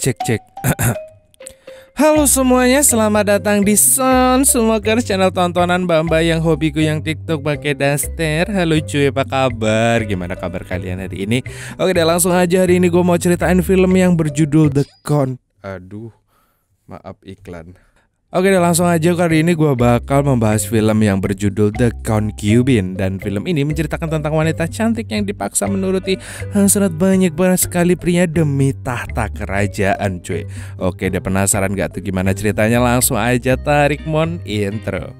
Cek cek. Halo semuanya, selamat datang di Son Smokers, channel tontonan mbak-mbak yang hobiku yang TikTok pakai daster. Halo cuy, apa kabar? Gimana kabar kalian hari ini? Oke deh, langsung aja. Hari ini gue mau ceritain film yang berjudul The Con. Aduh, maaf iklan. Oke deh, langsung aja. Kali ini gue bakal membahas film yang berjudul The Concubine. Dan film ini menceritakan tentang wanita cantik yang dipaksa menuruti hasrat banyak banget sekali pria demi tahta kerajaan cuy. Oke deh, penasaran gak tuh gimana ceritanya? Langsung aja tarik mon intro.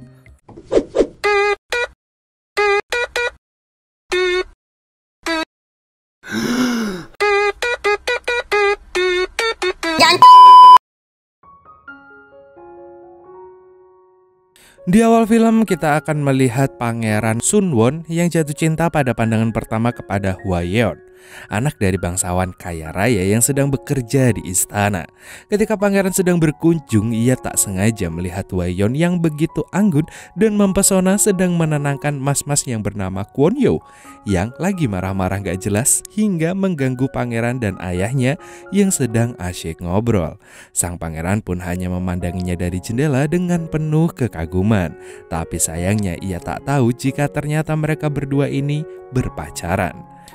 Di awal film kita akan melihat Pangeran Sunwon yang jatuh cinta pada pandangan pertama kepada Hwayeon, anak dari bangsawan kaya raya yang sedang bekerja di istana. Ketika pangeran sedang berkunjung, ia tak sengaja melihat Hwayeon yang begitu anggun dan mempesona sedang menenangkan mas-mas yang bernama Kwon-yo yang lagi marah-marah gak jelas hingga mengganggu pangeran dan ayahnya yang sedang asyik ngobrol. Sang pangeran pun hanya memandanginya dari jendela dengan penuh kekaguman. Tapi sayangnya ia tak tahu jika ternyata mereka berdua ini berpacaran.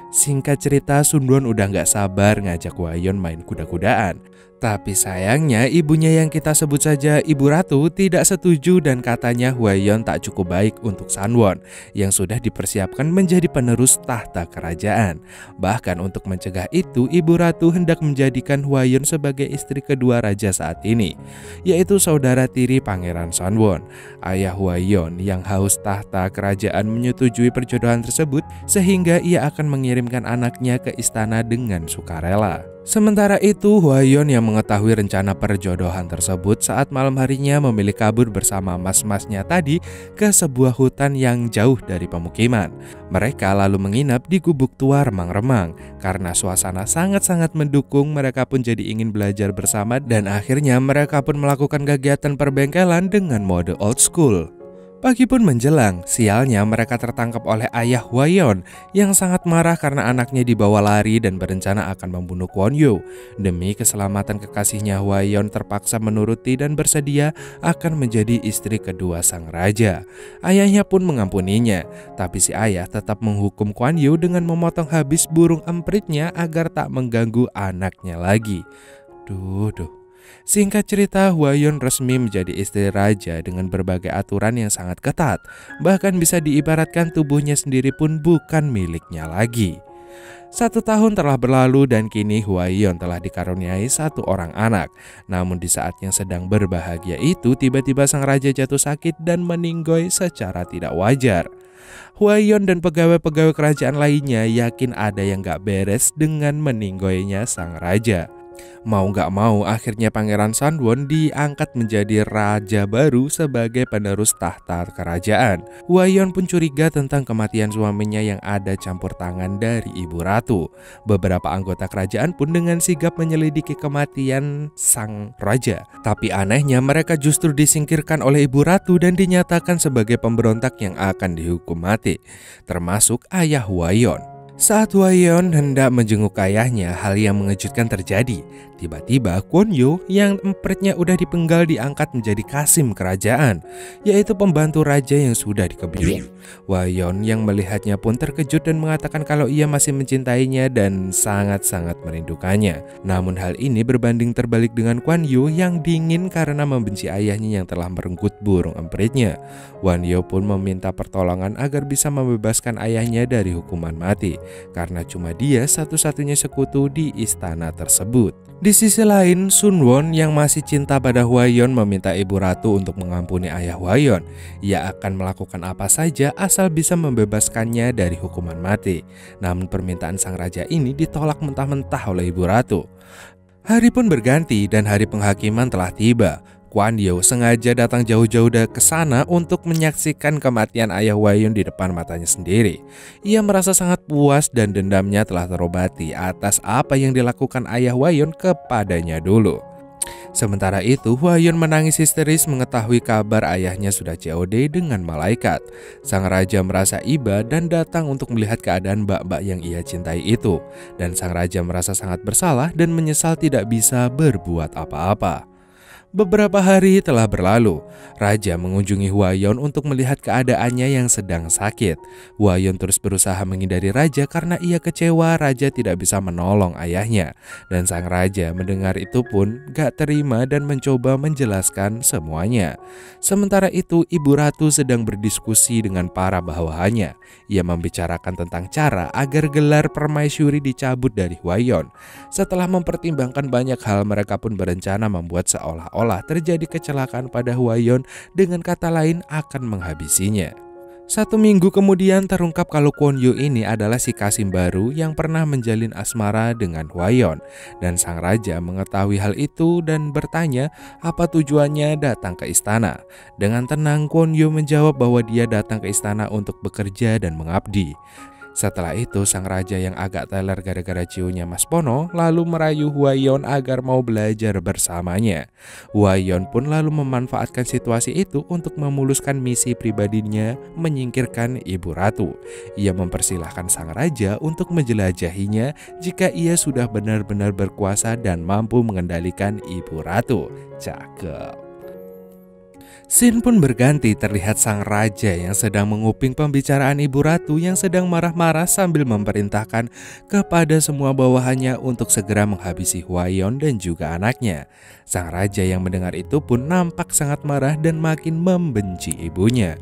Singkat cerita, Sunwon udah gak sabar ngajak Hwayeon main kuda-kudaan. Tapi sayangnya ibunya yang kita sebut saja Ibu Ratu tidak setuju dan katanya Hwayeon tak cukup baik untuk Sunwon yang sudah dipersiapkan menjadi penerus tahta kerajaan. Bahkan untuk mencegah itu, Ibu Ratu hendak menjadikan Hwayeon sebagai istri kedua raja saat ini, yaitu saudara tiri Pangeran Sunwon. Ayah Hwayeon yang haus tahta kerajaan menyetujui perjodohan tersebut sehingga ia akan mengirimkan anaknya ke istana dengan sukarela. Sementara itu, Hwayeon yang mengetahui rencana perjodohan tersebut saat malam harinya memilih kabur bersama mas-masnya tadi ke sebuah hutan yang jauh dari pemukiman. Mereka lalu menginap di gubuk tua remang-remang. Karena suasana sangat-sangat mendukung, mereka pun jadi ingin belajar bersama dan akhirnya mereka pun melakukan kegiatan perbengkelan dengan mode old school. Pagi pun menjelang, sialnya mereka tertangkap oleh ayah Hwayeon yang sangat marah karena anaknya dibawa lari dan berencana akan membunuh Kwon-yo. Demi keselamatan kekasihnya, Hwayeon terpaksa menuruti dan bersedia akan menjadi istri kedua sang raja. Ayahnya pun mengampuninya, tapi si ayah tetap menghukum Kwon-yo dengan memotong habis burung empritnya agar tak mengganggu anaknya lagi. Duh. Singkat cerita, Hwayeon resmi menjadi istri raja dengan berbagai aturan yang sangat ketat. Bahkan bisa diibaratkan tubuhnya sendiri pun bukan miliknya lagi. 1 tahun telah berlalu dan kini Hwayeon telah dikaruniai 1 orang anak. Namun di saat yang sedang berbahagia itu, tiba-tiba sang raja jatuh sakit dan meninggoy secara tidak wajar. Hwayeon dan pegawai-pegawai kerajaan lainnya yakin ada yang gak beres dengan meninggoynya sang raja. Mau gak mau, akhirnya Pangeran Sunwon diangkat menjadi raja baru sebagai penerus tahta kerajaan. Hwayeon pun curiga tentang kematian suaminya yang ada campur tangan dari Ibu Ratu. Beberapa anggota kerajaan pun dengan sigap menyelidiki kematian sang raja. Tapi anehnya mereka justru disingkirkan oleh Ibu Ratu dan dinyatakan sebagai pemberontak yang akan dihukum mati, termasuk ayah Hwayeon. Saat Hwayeon hendak menjenguk ayahnya, hal yang mengejutkan terjadi. Tiba-tiba Kwon-yo yang empritnya udah dipenggal diangkat menjadi kasim kerajaan, yaitu pembantu raja yang sudah dikebiri. Hwayeon yang melihatnya pun terkejut dan mengatakan kalau ia masih mencintainya dan sangat-sangat merindukannya. Namun hal ini berbanding terbalik dengan Kwon-yo yang dingin karena membenci ayahnya yang telah merenggut burung empritnya. Kwon-yo pun meminta pertolongan agar bisa membebaskan ayahnya dari hukuman mati, karena cuma dia satu-satunya sekutu di istana tersebut. Di sisi lain, Sunwon yang masih cinta pada Hwayeon meminta Ibu Ratu untuk mengampuni ayah Hwayeon. Ia akan melakukan apa saja asal bisa membebaskannya dari hukuman mati. Namun permintaan sang raja ini ditolak mentah-mentah oleh Ibu Ratu. Hari pun berganti dan hari penghakiman telah tiba. Kwon-yo sengaja datang jauh-jauh ke sana untuk menyaksikan kematian ayah Hwayeon di depan matanya sendiri. Ia merasa sangat puas dan dendamnya telah terobati atas apa yang dilakukan ayah Hwayeon kepadanya dulu. Sementara itu, Hwayeon menangis histeris mengetahui kabar ayahnya sudah COD dengan malaikat. Sang raja merasa iba dan datang untuk melihat keadaan mbak-mbak yang ia cintai itu. Dan sang raja merasa sangat bersalah dan menyesal tidak bisa berbuat apa-apa. Beberapa hari telah berlalu, raja mengunjungi Hwayeon untuk melihat keadaannya yang sedang sakit. Hwayeon terus berusaha menghindari raja karena ia kecewa raja tidak bisa menolong ayahnya. Dan sang raja mendengar itu pun gak terima dan mencoba menjelaskan semuanya. Sementara itu, ibu ratu sedang berdiskusi dengan para bawahannya. Ia membicarakan tentang cara agar gelar permaisuri dicabut dari Hwayeon. Setelah mempertimbangkan banyak hal, mereka pun berencana membuat seolah-olah terjadi kecelakaan pada Hwayeon, dengan kata lain akan menghabisinya. 1 minggu kemudian terungkap kalau Kwon-yoo ini adalah si Kasim baru yang pernah menjalin asmara dengan Hwayeon. Dan sang raja mengetahui hal itu dan bertanya apa tujuannya datang ke istana. Dengan tenang Kwon-yoo menjawab bahwa dia datang ke istana untuk bekerja dan mengabdi. Setelah itu, sang raja yang agak teler gara-gara ciunya Mas Pono lalu merayu Hwayeon agar mau belajar bersamanya. Hwayeon pun lalu memanfaatkan situasi itu untuk memuluskan misi pribadinya menyingkirkan ibu ratu. Ia mempersilahkan sang raja untuk menjelajahinya jika ia sudah benar-benar berkuasa dan mampu mengendalikan ibu ratu. Cakep. Scene pun berganti, terlihat sang raja yang sedang menguping pembicaraan ibu ratu yang sedang marah-marah sambil memerintahkan kepada semua bawahannya untuk segera menghabisi Hwayeon dan juga anaknya. Sang raja yang mendengar itu pun nampak sangat marah dan makin membenci ibunya.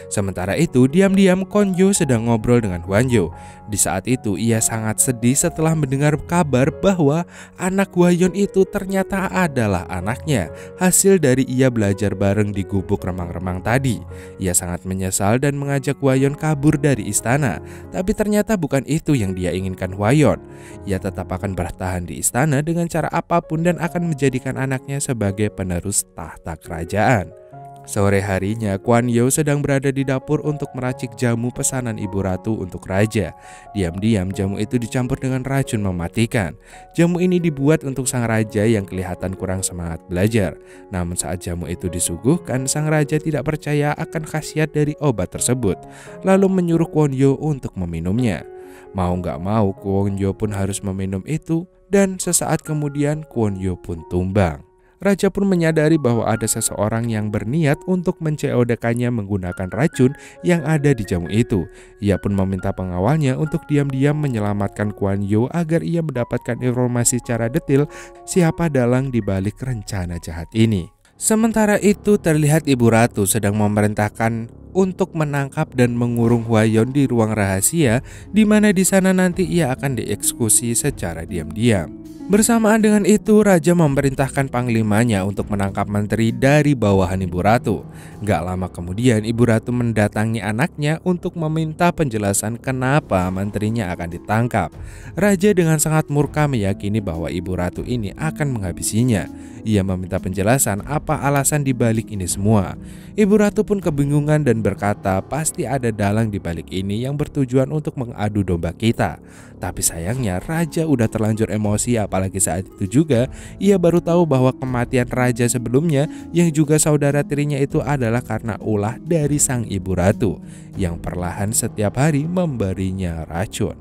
Sementara itu, diam-diam Kwon-yoo sedang ngobrol dengan Hwan-yoo. Di saat itu, ia sangat sedih setelah mendengar kabar bahwa anak Hwayeon itu ternyata adalah anaknya, hasil dari ia belajar bareng di gubuk remang-remang tadi. Ia sangat menyesal dan mengajak Hwayeon kabur dari istana, tapi ternyata bukan itu yang dia inginkan Hwayeon. Ia tetap akan bertahan di istana dengan cara apapun dan akan menjadikan anaknya sebagai penerus tahta kerajaan. Sore harinya, Kwon-yoo sedang berada di dapur untuk meracik jamu pesanan ibu ratu untuk raja. Diam-diam jamu itu dicampur dengan racun mematikan. Jamu ini dibuat untuk sang raja yang kelihatan kurang semangat belajar. Namun saat jamu itu disuguhkan, sang raja tidak percaya akan khasiat dari obat tersebut, lalu menyuruh Kwon-yoo untuk meminumnya. Mau gak mau, Kwon-yoo pun harus meminum itu, dan sesaat kemudian Kwon-yoo pun tumbang. Raja pun menyadari bahwa ada seseorang yang berniat untuk menceodekannya menggunakan racun yang ada di jamu itu. Ia pun meminta pengawalnya untuk diam-diam menyelamatkan Kwon-yoo agar ia mendapatkan informasi secara detail siapa dalang di balik rencana jahat ini. Sementara itu, terlihat ibu ratu sedang memerintahkan untuk menangkap dan mengurung Hwayeon di ruang rahasia, di mana di sana nanti ia akan dieksekusi secara diam-diam. Bersamaan dengan itu, raja memerintahkan panglimanya untuk menangkap menteri dari bawahan ibu ratu. Gak lama kemudian, ibu ratu mendatangi anaknya untuk meminta penjelasan kenapa menterinya akan ditangkap. Raja dengan sangat murka meyakini bahwa ibu ratu ini akan menghabisinya. Ia meminta penjelasan apa alasan dibalik ini semua. Ibu ratu pun kebingungan dan berkata pasti ada dalang dibalik ini yang bertujuan untuk mengadu domba kita. Tapi sayangnya raja udah terlanjur emosi, apalagi saat itu juga ia baru tahu bahwa kematian raja sebelumnya yang juga saudara tirinya itu adalah karena ulah dari sang ibu ratu yang perlahan setiap hari memberinya racun.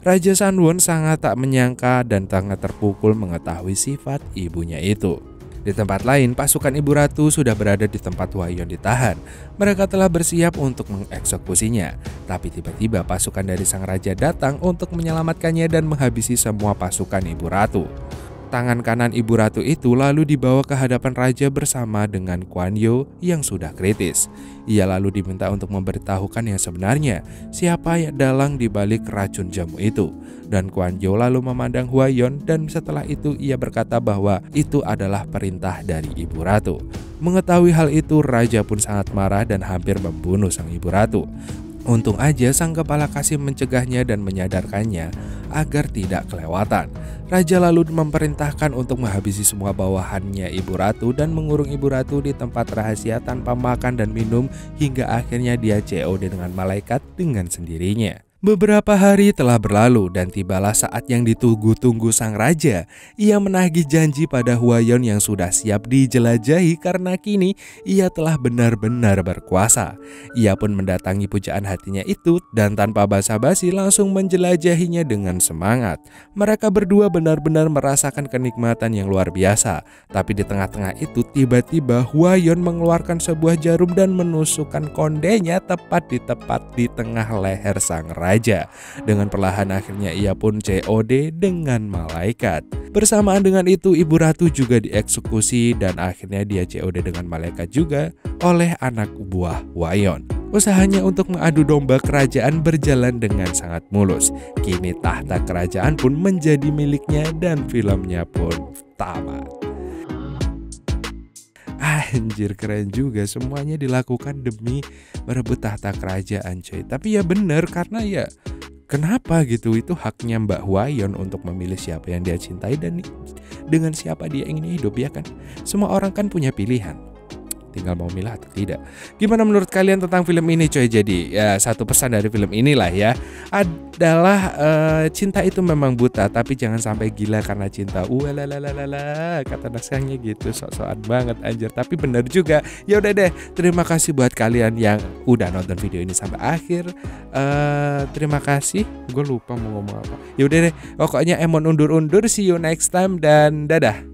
Raja Sanwon sangat tak menyangka dan sangat terpukul mengetahui sifat ibunya itu. Di tempat lain, pasukan ibu ratu sudah berada di tempat Hwayeon ditahan. Mereka telah bersiap untuk mengeksekusinya. Tapi tiba-tiba pasukan dari sang raja datang untuk menyelamatkannya dan menghabisi semua pasukan ibu ratu. Tangan kanan ibu ratu itu lalu dibawa ke hadapan raja bersama dengan Kwon-yoo yang sudah kritis. Ia lalu diminta untuk memberitahukan yang sebenarnya, siapa yang dalang dibalik racun jamu itu. Dan Kwon-yoo lalu memandang Hwayeon dan setelah itu ia berkata bahwa itu adalah perintah dari ibu ratu. Mengetahui hal itu, raja pun sangat marah dan hampir membunuh sang ibu ratu. Untung aja sang kepala Kasim mencegahnya dan menyadarkannya agar tidak kelewatan. Raja lalu memerintahkan untuk menghabisi semua bawahannya ibu ratu dan mengurung ibu ratu di tempat rahasia tanpa makan dan minum hingga akhirnya dia COD dengan malaikat dengan sendirinya. Beberapa hari telah berlalu dan tibalah saat yang ditunggu-tunggu sang raja. Ia menagih janji pada Hwayeon yang sudah siap dijelajahi karena kini ia telah benar-benar berkuasa. Ia pun mendatangi pujaan hatinya itu dan tanpa basa-basi langsung menjelajahinya dengan semangat. Mereka berdua benar-benar merasakan kenikmatan yang luar biasa. Tapi di tengah-tengah itu tiba-tiba Hwayeon mengeluarkan sebuah jarum dan menusukkan kondenya tepat di tengah leher sang raja. Dengan perlahan akhirnya ia pun COD dengan malaikat. Bersamaan dengan itu ibu ratu juga dieksekusi dan akhirnya dia COD dengan malaikat juga oleh anak buah Hwayeon. Usahanya untuk mengadu domba kerajaan berjalan dengan sangat mulus. Kini tahta kerajaan pun menjadi miliknya dan filmnya pun tamat. Anjir, keren juga, semuanya dilakukan demi merebut tahta kerajaan coy. Tapi ya bener, karena ya kenapa gitu, itu haknya Mbak Hwayeon untuk memilih siapa yang dia cintai dan dengan siapa dia ingin hidup, ya kan. Semua orang kan punya pilihan, tinggal mau milih atau tidak. Gimana menurut kalian tentang film ini coy? Jadi ya satu pesan dari film inilah ya adalah cinta itu memang buta, tapi jangan sampai gila karena cinta. Kata naskahnya gitu, sok-sokan banget anjir, tapi benar juga. Ya udah deh, terima kasih buat kalian yang udah nonton video ini sampai akhir. Terima kasih, gue lupa mau ngomong apa. Ya udah deh, pokoknya Emon undur-undur. See you next time dan dadah.